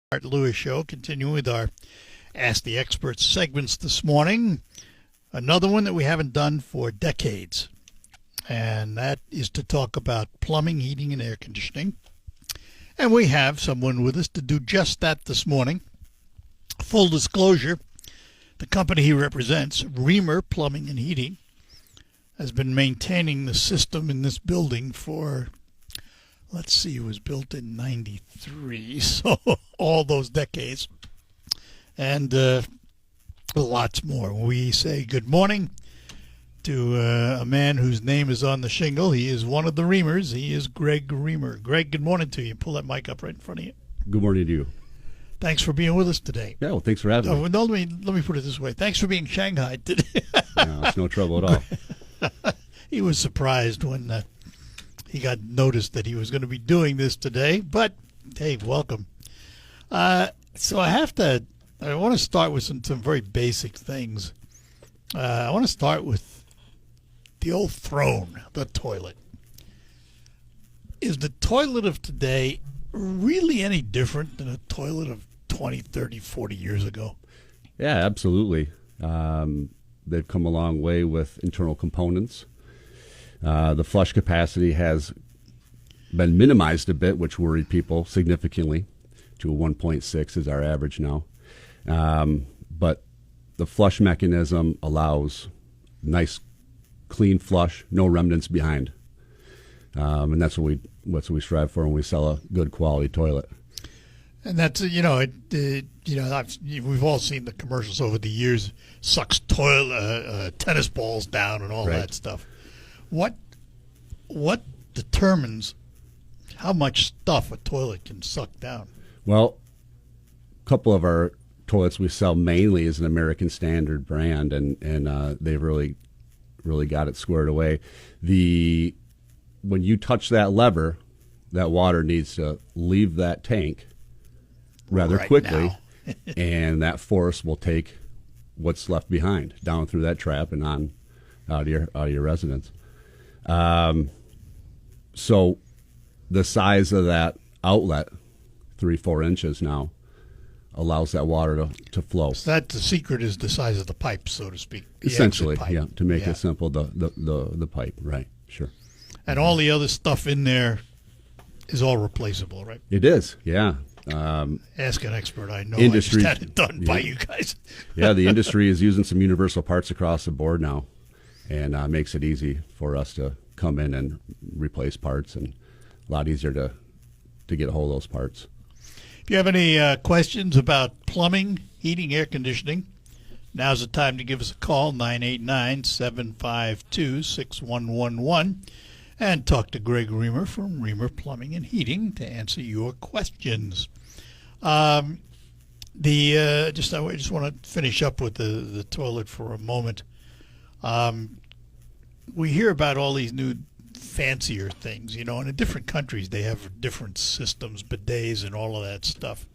Art Lewis Show, continuing with our Ask the Experts segments this morning. Another one that we haven't done for decades, and that is to talk about plumbing, heating, and air conditioning. And we have someone with us to do just that this morning. Full disclosure, the company he represents, Reamer Plumbing and Heating, has been maintaining the system in this building for, let's see, it was built in 93, so all those decades, and lots more. We say good morning to a man whose name is on the shingle. He is one of the Reamers. He is Greg Reamer. Greg, good morning to you. Pull that mic up right in front of you. Good morning to you. Thanks for being with us today. Yeah, well, thanks for having me. No, let me put it this way. Thanks for being shanghaied today. No, it's no trouble at all. He was surprised when he got noticed that he was going to be doing this today, but hey, welcome. So I want to start with some very basic things. I want to start with the old throne, the toilet. Is the toilet of today really any different than a toilet of 20, 30, 40 years ago? Yeah, absolutely. They've come a long way with internal components. The flush capacity has been minimized a bit, which worried people significantly. To a 1.6 is our average now. But the flush mechanism allows nice, clean flush, no remnants behind. And that's what we strive for when we sell a good quality toilet. And that's we've all seen the commercials over the years. Sucks tennis balls down and all that stuff. What determines how much stuff a toilet can suck down? Well, a couple of our toilets we sell mainly is an American Standard brand, and they've really got it squared away. When you touch that lever, that water needs to leave that tank rather quickly, and that force will take what's left behind down through that trap and on out of your residence. So the size of that outlet, 3-4 inches now, allows that water to flow. So that the secret is the size of the pipe, so to speak. Essentially, yeah. To make it simple, the pipe, right? Sure. And all the other stuff in there is all replaceable, right? It is, yeah. Ask an expert. I know. Industry, I just had it done by you guys. Yeah, the industry is using some universal parts across the board now, and makes it easy for us to come in and replace parts, and a lot easier to get a hold of those parts. If you have any questions about plumbing, heating, air conditioning, now's the time to give us a call, 989-752-6111, and talk to Greg Reamer from Reamer Plumbing and Heating to answer your questions. I just want to finish up with the toilet for a moment. We hear about all these new fancier things, and in different countries they have different systems, bidets and all of that stuff.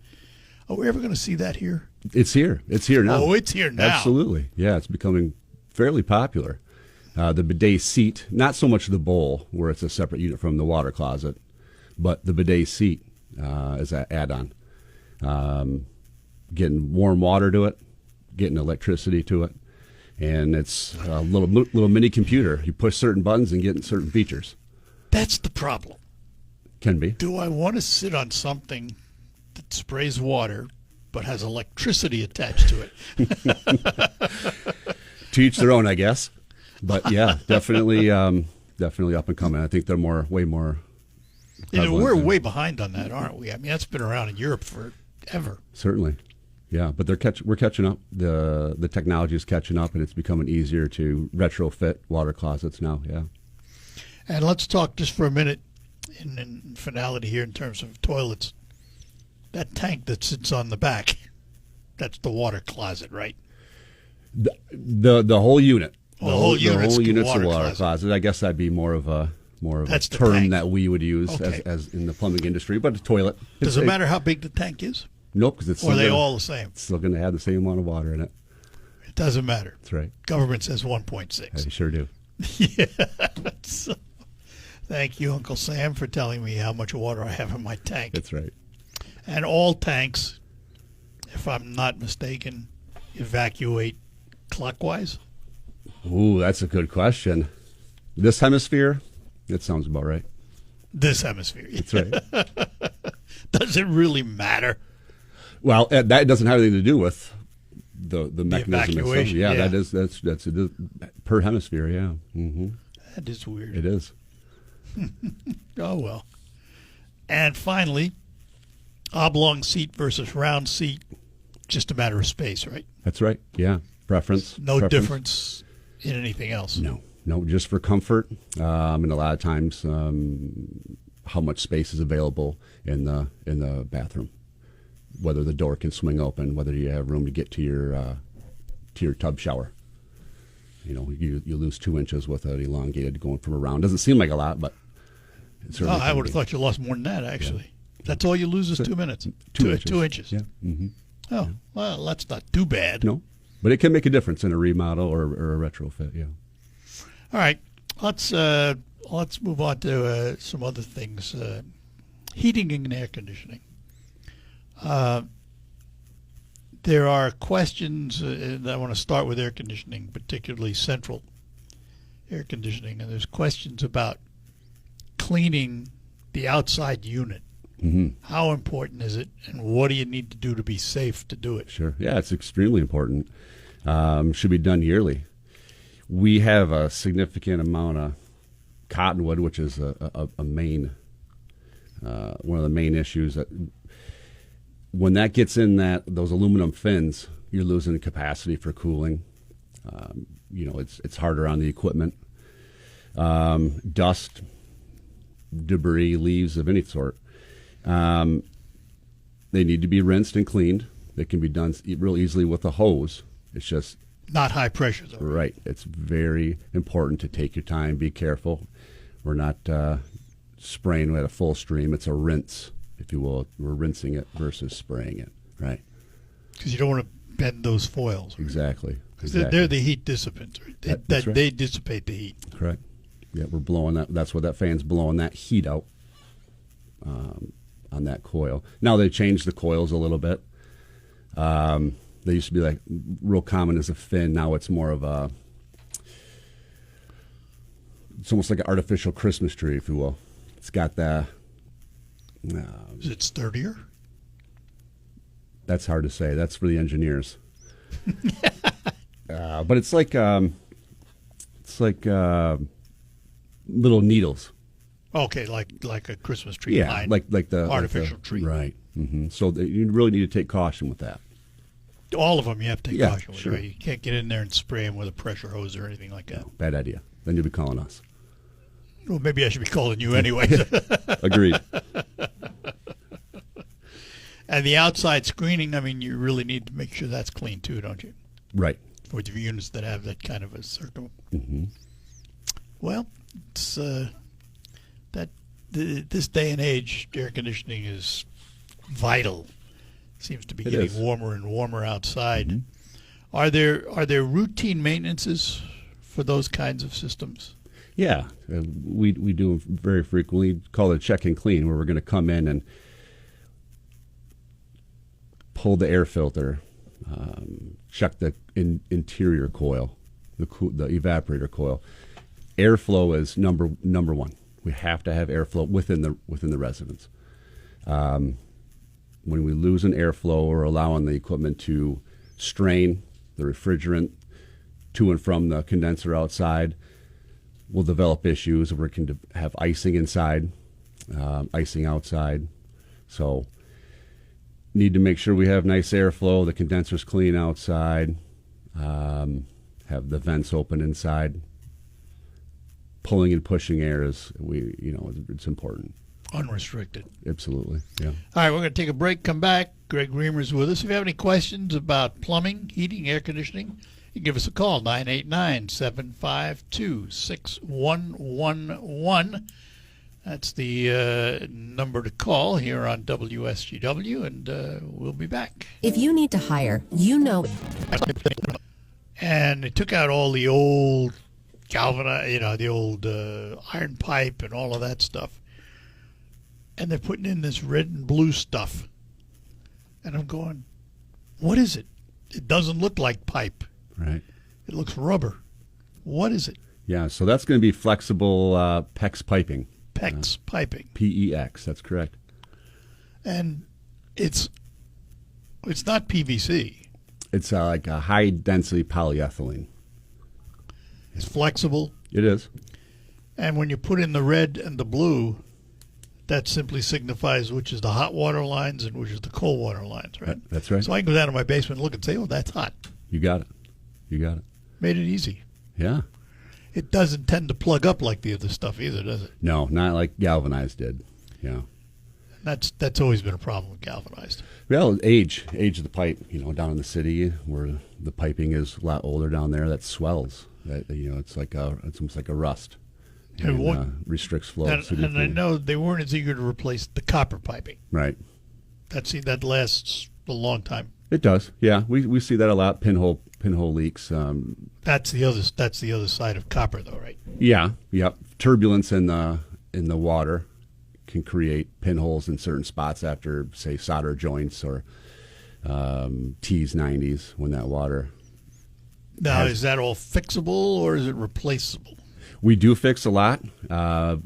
Are we ever going to see that here? It's here. It's here now. Oh, it's here now. Absolutely. Yeah, it's becoming fairly popular. The bidet seat, not so much the bowl where it's a separate unit from the water closet, but the bidet seat is an add-on. Getting warm water to it, getting electricity to it. And it's a little mini computer. You push certain buttons and get certain features. That's the problem. Can be. Do I want to sit on something that sprays water but has electricity attached to it? To each their own, I guess. But yeah, definitely up and coming. I think they're way more. We're way behind on that, aren't we? I mean, that's been around in Europe forever. Certainly. Yeah, but we're catching up. The technology is catching up, and it's becoming easier to retrofit water closets now. Yeah. And let's talk just for a minute in finality here in terms of toilets. That tank that sits on the back, that's the water closet, right? The whole unit. The whole unit's a water closet. I guess that'd be more of a term that we would use as in the plumbing industry. But a toilet. Does it matter how big the tank is? Nope, because it's. Or are they all the same? It's still going to have the same amount of water in it. It doesn't matter. That's right. Government says 1.6. They sure do. Yeah. So, thank you, Uncle Sam, for telling me how much water I have in my tank. That's right. And all tanks if I'm not mistaken, evacuate clockwise? Ooh, that's a good question. This hemisphere, that sounds about right. This hemisphere. That's right. Does it really matter? Well, that doesn't have anything to do with the mechanism itself. evacuation, Yeah, yeah. that's per hemisphere. Yeah, That is weird. it is. Oh, well. And finally, oblong seat versus round seat, just a matter of space, right? That's right. Yeah, preference. No preference. difference in anything else. No, just for comfort, and a lot of times how much space is available in the bathroom, whether the door can swing open, whether you have room to get to your tub shower. You know, you lose 2 inches with an elongated going from around. Doesn't seem like a lot, but it certainly I can would have be. thought you lost more than that, actually. That's all you lose is 2 minutes. 2 inches. Yeah. Mm-hmm. Oh, well, that's not too bad. No, but it can make a difference in a remodel or a retrofit. Yeah. All right, let's move on to some other things. Heating and air conditioning. There are questions, and I want to start with air conditioning, particularly central air conditioning, and there's questions about cleaning the outside unit. Mm-hmm. How important is it, and what do you need to do to be safe to do it? Sure. Yeah, it's extremely important. Should be done yearly. We have a significant amount of cottonwood, which is a main one of the main issues. That when that gets in those aluminum fins, you're losing capacity for cooling. It's harder on the equipment. Dust, debris, leaves of any sort. They need to be rinsed and cleaned. They can be done real easily with a hose. It's just Not high pressure, though. right. It's very important to take your time, be careful. We're not spraying at a full stream. It's a rinse, if you will. We're rinsing it versus spraying it, right? Because you don't want to bend those foils. Exactly. Because they're the heat dissipants. Right? That's right. They dissipate the heat. Correct. Yeah, we're blowing that. That's what that fan's blowing that heat out on that coil. Now they changed the coils a little bit. They used to be like real common as a fin. Now it's more of it's almost like an artificial Christmas tree, if you will. It's got the. Is it sturdier? That's hard to say. That's for the engineers. But it's like little needles. Okay, like a Christmas tree. Yeah, line. like the artificial tree. Right. Mm-hmm. So you really need to take caution with that. All of them you have to take Yeah, caution with. sure. Right? You can't get in there and spray them with a pressure hose or anything like that. No, bad idea. Then you'll be calling us. Well, maybe I should be calling you anyway. Agreed. And the outside screening, I mean, you really need to make sure that's clean too, don't you? Right. For the units that have that kind of a circle. Mm-hmm. Well, it's this day and age, air conditioning is vital. Seems to be It getting is. warmer and warmer outside. Mm-hmm. Are there routine maintenances for those kinds of systems? Yeah, we do them very frequently. Call it check and clean, where we're going to come in and pull the air filter, check the interior coil, the evaporator coil. Airflow is number one. We have to have airflow within the residence. When we lose an airflow, we're allowing the equipment to strain the refrigerant to and from the condenser outside. We'll develop issues where we can have icing inside, icing outside. So need to make sure we have nice airflow, the condenser's clean outside, have the vents open inside. Pulling and pushing air it's important. Unrestricted. Absolutely, yeah. All right, we're going to take a break, come back. Greg Reamer's with us. If you have any questions about plumbing, heating, air conditioning, you can give us a call, 989-752-6111. That's the number to call here on WSGW, and we'll be back. If you need to hire, And they took out all the old galvanized, the old iron pipe and all of that stuff. And they're putting in this red and blue stuff. And I'm going, What is it? It doesn't look like pipe. Right. It looks rubber. What is it? Yeah, so that's going to be flexible PEX piping. PEX piping. PEX, that's correct. And it's not PVC. It's like a high-density polyethylene. It's flexible. It is. And when you put in the red and the blue, that simply signifies which is the hot water lines and which is the cold water lines, right? That's right. So I can go down to my basement and look and say, oh, that's hot. You got it. You got it. Made it easy. Yeah. It doesn't tend to plug up like the other stuff either, does it? No, not like galvanized did. Yeah. That's always been a problem with galvanized. Well, age of the pipe. Down in the city where the piping is a lot older down there, that swells. That it's almost like a rust. And restricts flow. And I know they weren't as eager to replace the copper piping. Right. That lasts a long time. It does. Yeah, we see that a lot. Pinhole leaks. That's the other side of copper, though, right? Yeah. Yep. Turbulence in the water can create pinholes in certain spots after, say, solder joints or T's 90s when that water. Now, is that all fixable or is it replaceable? We do fix a lot.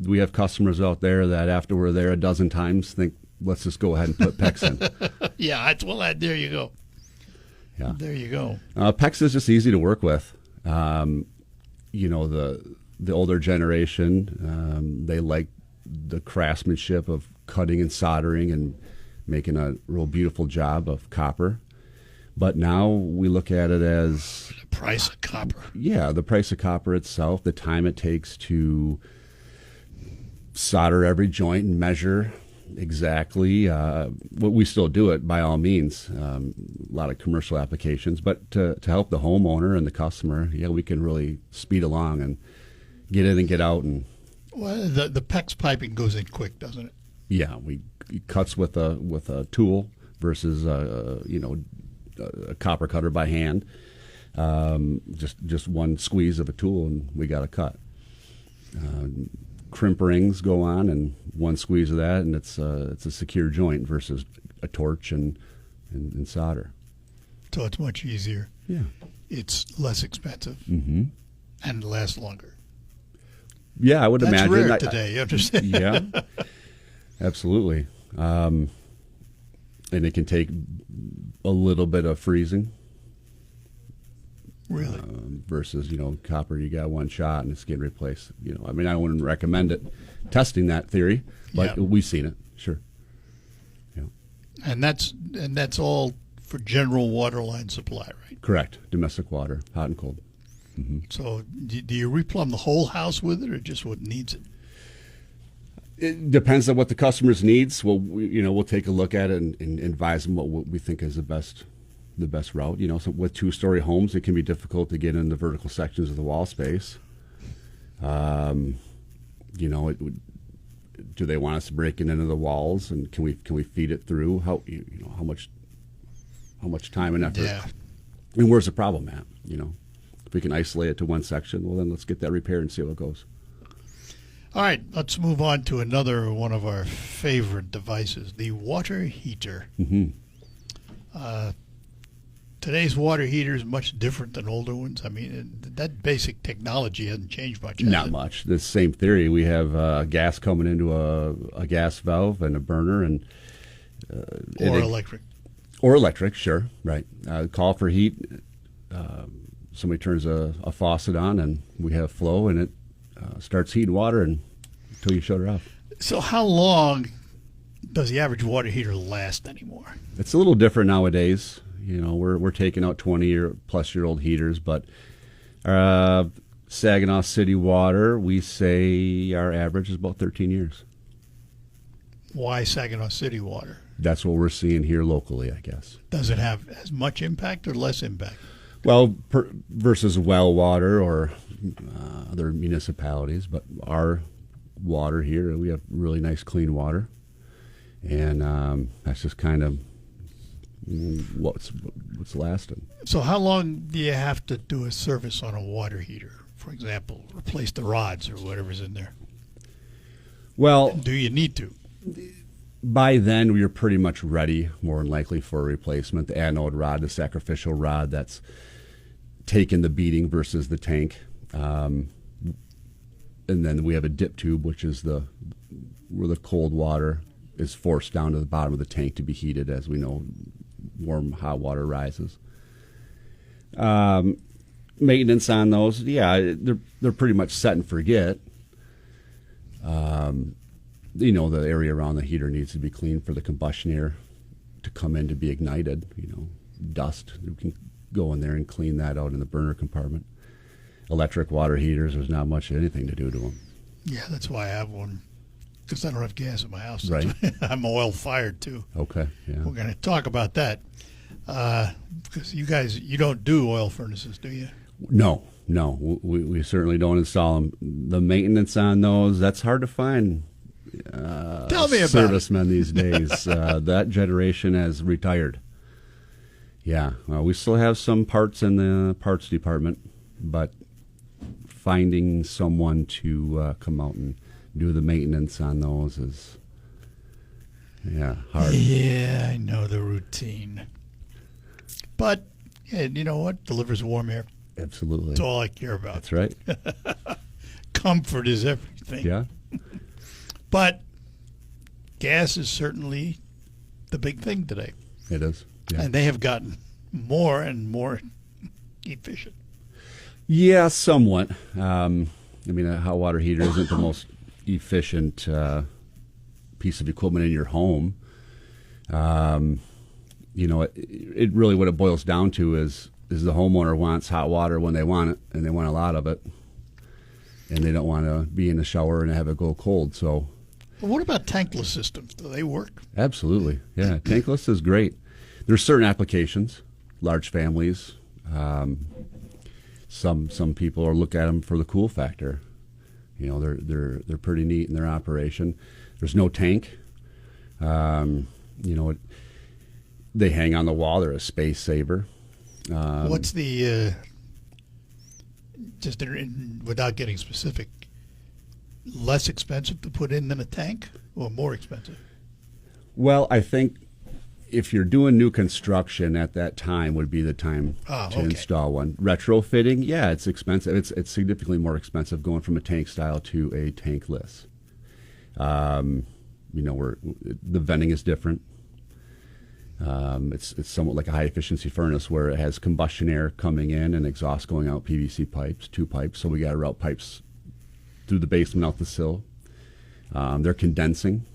We have customers out there that after we're there a dozen times think, let's just go ahead and put PEX in. Yeah, there you go. Yeah. There you go. PEX is just easy to work with. The older generation, they like the craftsmanship of cutting and soldering and making a real beautiful job of copper. But now we look at it as the price of copper. Yeah, the price of copper itself, the time it takes to solder every joint and measure exactly. We still do it by all means, a lot of commercial applications. But to help the homeowner and the customer, we can really speed along and get in and get out. And well, the PEX piping goes in quick, doesn't it? Yeah, it cuts with a tool versus a copper cutter by hand. Just one squeeze of a tool and we got a cut. Crimp rings go on and one squeeze of that and it's a secure joint versus a torch and solder. So it's much easier. Yeah. It's less expensive and lasts longer. Yeah, I would That's imagine. Rare today, you understand? Yeah, absolutely. And it can take a little bit of freezing. Really? Versus, copper, you got one shot and it's getting replaced. I wouldn't recommend it testing that theory, but we've seen it, sure. Yeah. And that's all for general water line supply, right? Correct. Domestic water, hot and cold. Mm-hmm. So do you replumb the whole house with it or just what needs it? It depends on what the customer's needs. We'll take a look at it and advise them what we think is the best route. So with 2-story homes, it can be difficult to get in the vertical sections of the wall space. Do they want us to break it into the walls, and can we feed it through? How much time and effort? Yeah. And where's the problem at? If we can isolate it to one section, well then let's get that repaired and see how it goes. All right, let's move on to another one of our favorite devices, the water heater. Mm-hmm. Today's water heater is much different than older ones. That basic technology hasn't changed much. Not much. The same theory. We have gas coming into a gas valve and a burner, and electric. Or electric, sure, right. Call for heat. Somebody turns a faucet on, and we have flow, and it starts heating water until you shut it off. So how long does the average water heater last anymore? It's a little different nowadays. We're taking out 20-plus-year-old heaters, but Saginaw City Water, we say our average is about 13 years. Why Saginaw City Water? That's what we're seeing here locally, I guess. Does it have as much impact or less impact? Well, versus well water or other municipalities, but our water here, we have really nice clean water, and that's just kind of what's lasting. So how long do you have to do a service on a water heater? For example, replace the rods or whatever's in there. Well, do you need to? by then, we were pretty much ready, more than likely, for a replacement. The anode rod, the sacrificial rod that's taken the beating versus the tank. And then we have a dip tube, which is where the cold water is forced down to the bottom of the tank to be heated. As we know, warm, hot water rises. Maintenance on those, yeah, they're pretty much set and forget. The area around the heater needs to be cleaned for the combustion air to come in to be ignited. Dust, you can go in there and clean that out in the burner compartment. Electric water heaters, there's not much anything to do to them. Yeah, that's why I have one, because I don't have gas in my house. Right. I'm oil fired too. Okay, yeah. We're going to talk about that, because you don't do oil furnaces, do you? No, we certainly don't install them. The maintenance on those, that's hard to find. Tell me about servicemen these days. That generation has retired. Yeah, we still have some parts in the parts department, but finding someone to come out and do the maintenance on those is, hard. Yeah, I know the routine. But, you know what? Delivers warm air. Absolutely. That's all I care about. That's right. Comfort is everything. Yeah. But gas is certainly the big thing today. It is. Yeah. And they have gotten more and more efficient. Yeah, somewhat. A hot water heater isn't the most efficient piece of equipment in your home. It really, what it boils down to is the homeowner wants hot water when they want it, and they want a lot of it, and they don't want to be in the shower and have it go cold. So, but what about tankless systems? Do they work? Absolutely, yeah. Tankless is great. There's certain applications, large families. Some people look at them for the cool factor. They're pretty neat in their operation. There's no tank. They hang on the wall. They're a space saver. What's the without getting specific, less expensive to put in than a tank, or more expensive? Well, I think if you're doing new construction, at that time would be the time to install one. Retrofitting, yeah, it's expensive. It's significantly more expensive going from a tank style to a tankless. Where the venting is different. It's somewhat like a high efficiency furnace where it has combustion air coming in and exhaust going out, PVC pipes, 2 pipes. So we got to route pipes through the basement out the sill. They're condensing,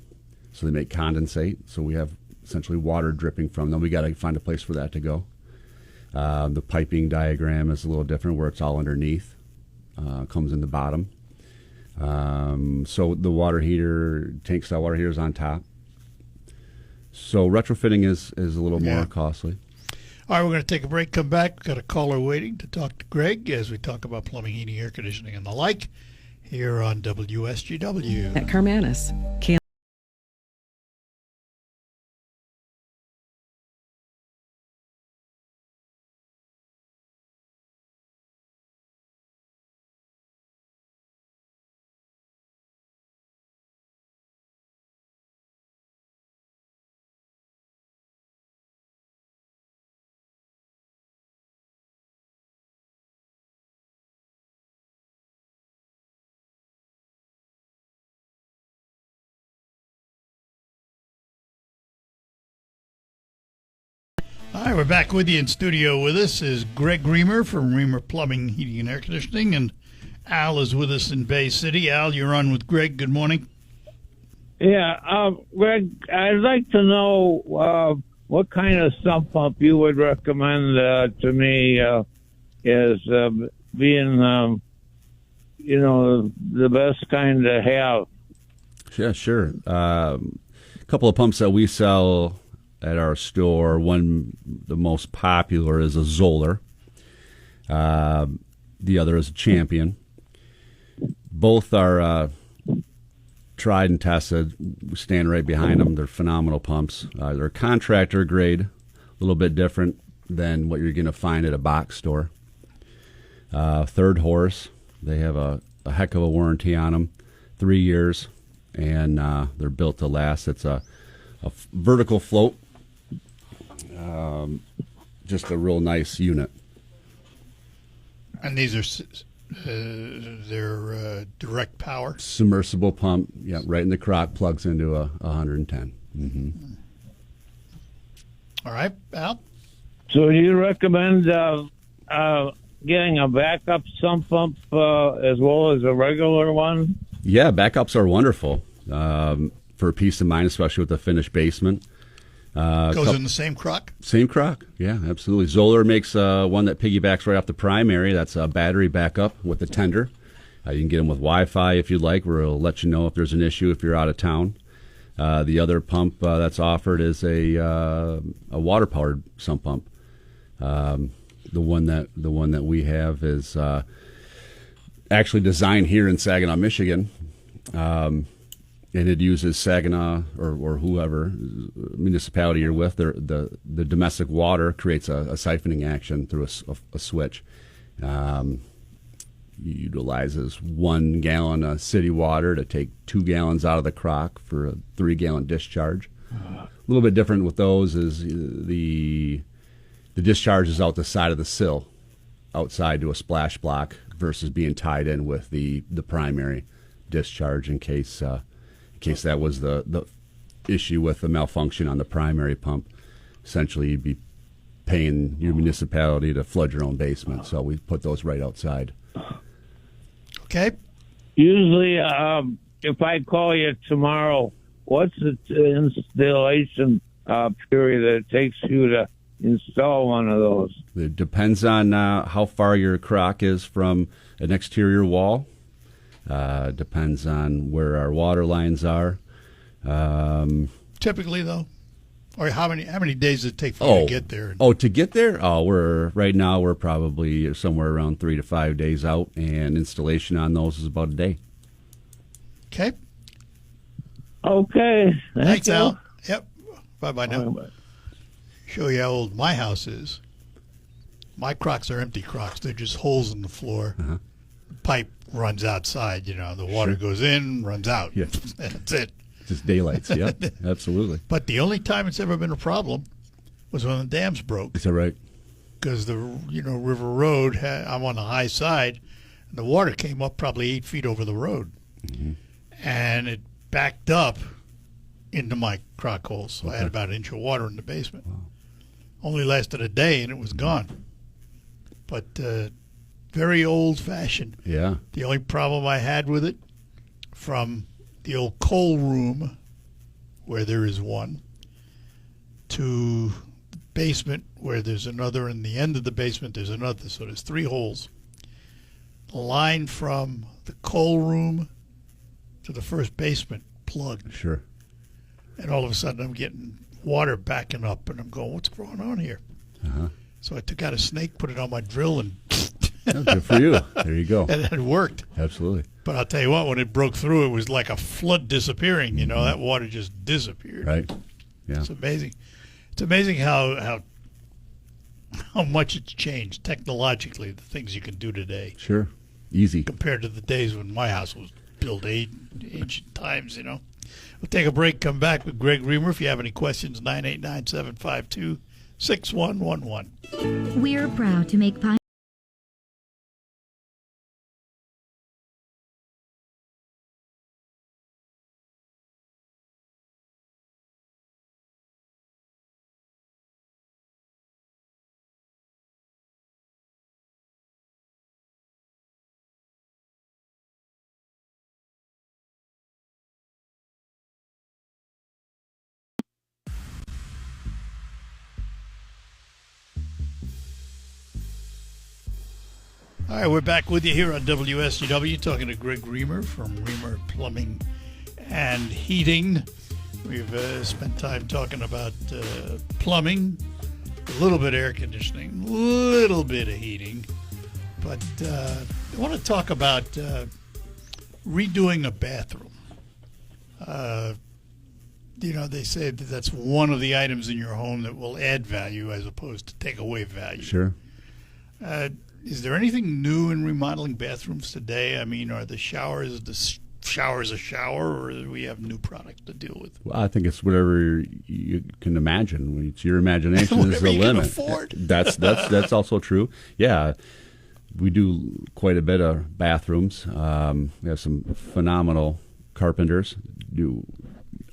so they make condensate. So we have essentially water dripping from them. We got to find a place for that to go. The piping diagram is a little different where it's all underneath, comes in the bottom. So the water heater, tank style water heater is on top. So retrofitting is a little more costly. All right, we're going to take a break, come back. We've got a caller waiting to talk to Greg as we talk about plumbing, heating, air conditioning, and the like here on WSGW. At Carmanis. All right, we're back with you in studio. With us is Greg Reamer from Reamer Plumbing, Heating, and Air Conditioning, and Al is with us in Bay City. Al, you're on with Greg. Good morning. Yeah, Greg, I'd like to know what kind of sump pump you would recommend to me as being, the best kind to have. Yeah, sure. A couple of pumps that we sell at our store. One, the most popular, is a Zoller. The other is a Champion. Both are tried and tested. We stand right behind them. They're phenomenal pumps. They're contractor grade, a little bit different than what you're going to find at a box store. Third horse. They have a heck of a warranty on them, 3 years, and they're built to last. It's a vertical float. Just a real nice unit. And these are they're direct power. Submersible pump, yeah, right in the crock, plugs into a 110. Mm-hmm. All right, Al? So do you recommend getting a backup sump pump as well as a regular one? Yeah, backups are wonderful for peace of mind, especially with the finished basement. Goes in the same crock? Same crock, yeah, absolutely. Zoller makes one that piggybacks right off the primary. That's a battery backup with a tender. You can get them with Wi-Fi if you'd like, where it'll let you know if there's an issue if you're out of town. The other pump that's offered is a water-powered sump pump. The one that we have is actually designed here in Saginaw, Michigan. And it uses Saginaw or whoever municipality you're with. The domestic water creates a siphoning action through a switch. Utilizes 1 gallon of city water to take 2 gallons out of the crock for a 3-gallon discharge. A little bit different with those is the discharge is out the side of the sill, outside to a splash block, versus being tied in with the primary discharge in case that was the issue with the malfunction on the primary pump. Essentially, you'd be paying your municipality to flood your own basement. So we put those right outside. Okay. Usually, if I call you tomorrow, what's the installation period that it takes you to install one of those? It depends on how far your crock is from an exterior wall. Depends on where our water lines are. Typically, though, or how many days does it take for you to get there? To get there? We're probably somewhere around 3 to 5 days out, and installation on those is about a day. Okay. Okay. Thanks, you. Al. Yep. Bye-bye now. Bye-bye. Show you how old my house is. My crocks are empty crocks. They're just holes in the floor. Uh-huh. The pipe runs outside. The water goes in, runs out. Yeah. That's it. Just daylights, yeah, absolutely. But the only time it's ever been a problem was when the dams broke. Is that right? Because the River Road, I'm on the high side, and the water came up probably 8 feet over the road. Mm-hmm. And it backed up into my crock holes. So I had about an inch of water in the basement. Wow. Only lasted a day, and it was gone. But very old-fashioned. Yeah. The only problem I had with it, from the old coal room, where there is one, to the basement, where there's another, in the end of the basement there's another, so there's 3 holes. The line from the coal room to the first basement plugged. Sure. And all of a sudden I'm getting water backing up, and I'm going, what's going on here? Uh-huh. So I took out a snake, put it on my drill, and Oh, good for you. There you go. and it worked. Absolutely. But I'll tell you what, when it broke through, it was like a flood disappearing. That water just disappeared. Right. Yeah. It's amazing. It's amazing how much it's changed technologically, the things you can do today, Sure. Easy. compared to the days when my house was built ancient times, We'll take a break, come back with Greg Reamer. If you have any questions, 989-752-6111. We're proud to make Pine All right, we're back with you here on WSGW, talking to Greg Reamer from Reamer Plumbing and Heating. We've spent time talking about plumbing, a little bit of air conditioning, a little bit of heating. But I want to talk about redoing a bathroom. They say that that's one of the items in your home that will add value as opposed to take away value. Sure. Is there anything new in remodeling bathrooms today? I mean, are the showers the shower is a shower, or do we have new product to deal with? Well, I think it's whatever you can imagine. It's your imagination is Whatever the you can limit. afford. That's also true. Yeah, we do quite a bit of bathrooms. We have some phenomenal carpenters do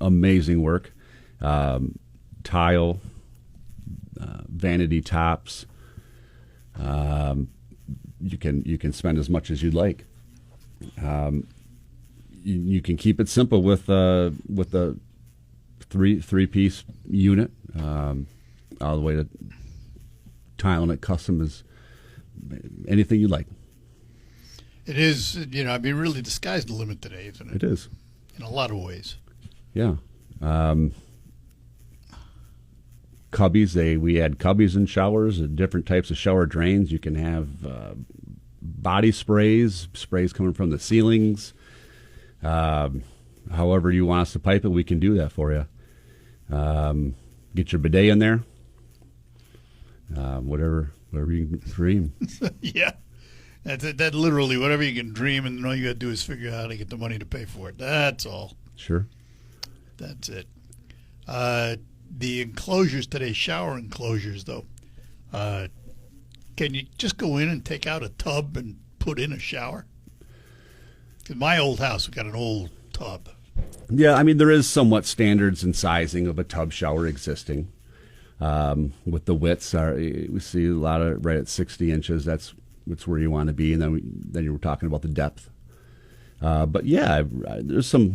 amazing work. Tile, vanity tops. You can spend as much as you'd like. You can keep it simple with the three-piece unit, all the way to tiling it custom as anything you like. It is, I mean, really the sky's the limit today, isn't it? It is, In a lot of ways. yeah. Cubbies, we add cubbies in showers, different types of shower drains. You can have body sprays coming from the ceilings. However you want us to pipe it, we can do that for you. Get your bidet in there. Whatever you can dream. Yeah. That literally, whatever you can dream, and all you got to do is figure out how to get the money to pay for it. That's all. Sure. That's it. The enclosures today, shower enclosures, though, can you just go in and take out a tub and put in a shower? In my old house, we got an old tub. Yeah, I mean, there is somewhat standards and sizing of a tub shower existing. With the widths, we see a lot of right at 60 inches. That's where you want to be, and then you were talking about the depth. But yeah, there's a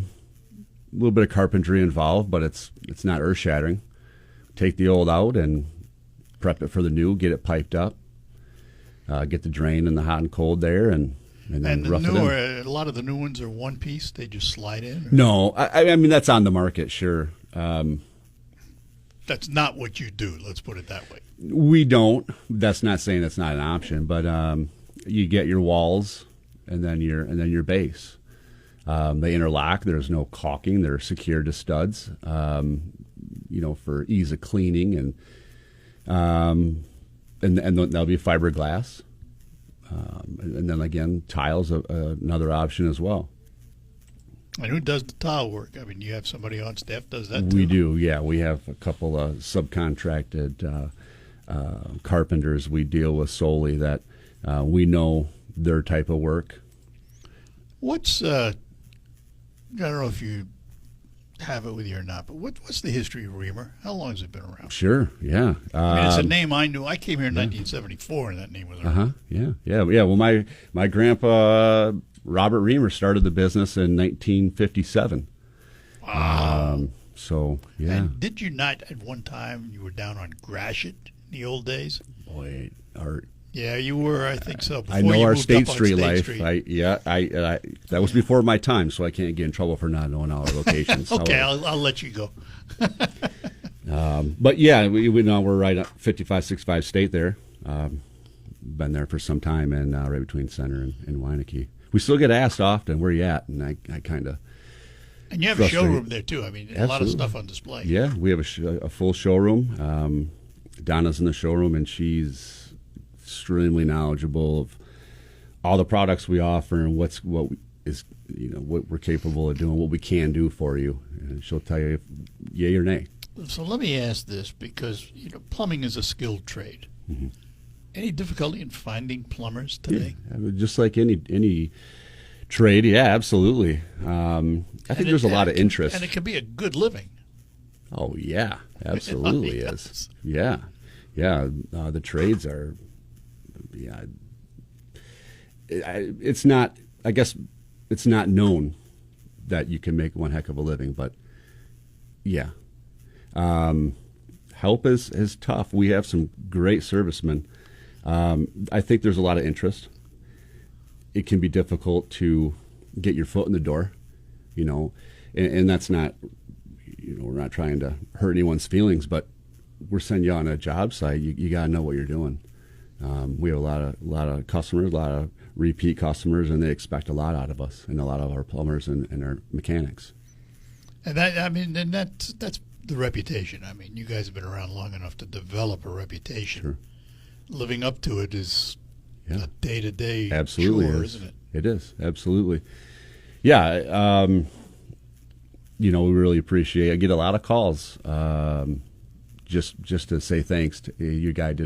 little bit of carpentry involved, but it's not earth shattering. Take the old out and prep it for the new. Get it piped up. Get the drain in the hot and cold there, and then And the rough it in. newer, a lot of the new ones are one piece. They just slide in. Or No, I mean that's on the market, sure. that's not what you do. Let's put it that way. We don't. That's not saying that's not an option, but you get your walls and then your base. They interlock. There's no caulking. They're secured to studs. For ease of cleaning and that'll be fiberglass. And then again, tiles another option as well. And who does the tile work? I mean, you have somebody on staff does that too? We do, yeah. We have a couple of subcontracted carpenters we deal with solely that we know their type of work. What's I don't know if you have it with you or not, but what's the history of Reamer? How long has it been around? Sure, yeah. I mean, it's a name I knew. I came here in 1974, and that name was around. Yeah. Well, my grandpa Robert Reamer started the business in 1957. Wow. So yeah. And did you not at one time you were down on Gratiot in the old days? Boy, Yeah, you were. I think so. I Before know you our moved State up on Street State life. Street. I that was before my time, so I can't get in trouble for not knowing all our locations. Okay, However, I'll let you go. but yeah, we know we're right at 5565 State there. Been there for some time, and right between Center and Weineke. We still get asked often, where you at? And I kind of. And you have a Frustrating. showroom there too. I mean, a lot of Absolutely. stuff on display. Yeah, we have a full showroom. Donna's in the showroom, and she's extremely knowledgeable of all the products we offer and what we're capable of doing, what we can do for you. And she'll tell you if yay or nay. So let me ask this, because plumbing is a skilled trade. Mm-hmm. Any difficulty in finding plumbers today? Yeah, just like any trade, yeah, absolutely. I think there's a lot of interest. And it can be a good living. Oh yeah, absolutely Yes. is. Yeah. The trades are. Yeah. It's not. I guess it's not known that you can make one heck of a living, but yeah. Help is tough. We have some great servicemen. I think there's a lot of interest. It can be difficult to get your foot in the door, and that's not. We're not trying to hurt anyone's feelings, but we're sending you on a job site. You got to know what you're doing. We have a lot of customers, a lot of repeat customers, and they expect a lot out of us, and a lot of our plumbers and our mechanics. And that's the reputation. I mean, you guys have been around long enough to develop a reputation. Sure. Living up to it is Yeah. a day-to-day Absolutely chore, is. isn't it? It is, absolutely. Yeah, we really appreciate it. I get a lot of calls just to say thanks. You guy did a